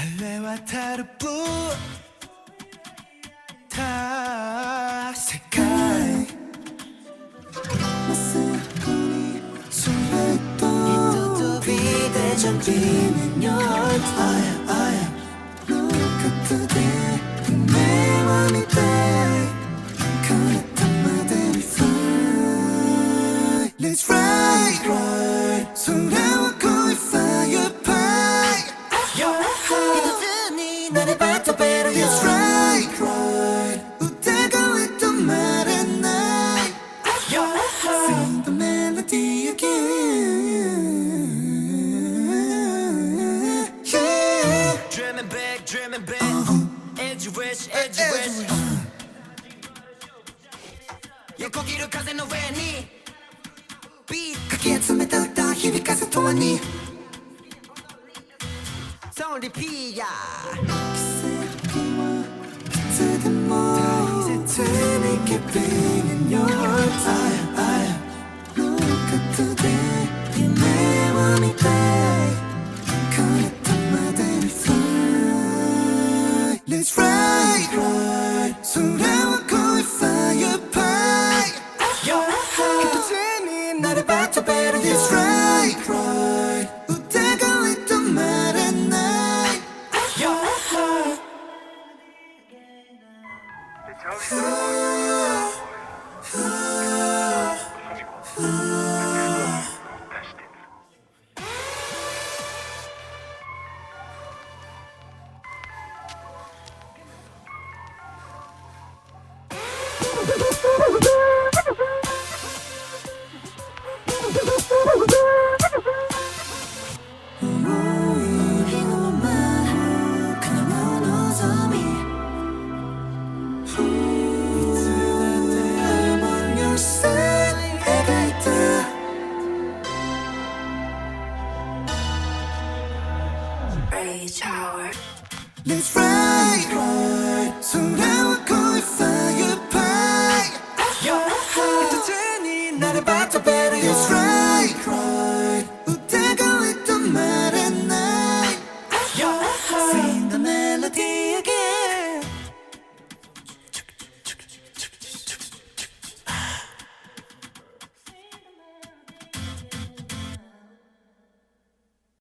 할래와 다르고 다 색깔 마스코니 술래도 이또또 비대전 비는 열 아야 Look at today 내 맘이 돼 그렇단 말들이 fly Let's ride 소라와 거의 fire pie 이도든이 나를 봤다 better Let's ride 웃다가 왜 또 말해 night Sing the melody again Yeah Dreaming back As you wish 야 거기로 가세 너 왜니 Beat 거기에 틈에 따라響かせとはにSound 피야 다 이제 turning keeping in your heart Look at today 내 맘이 돼 그렇단 말들이 fly Let's ride 소라와 거의 fire pie 그때는 나를 봤다 better Let's ride 웃다가 왜 또 말해 night Let's ride 소라와 거의 fire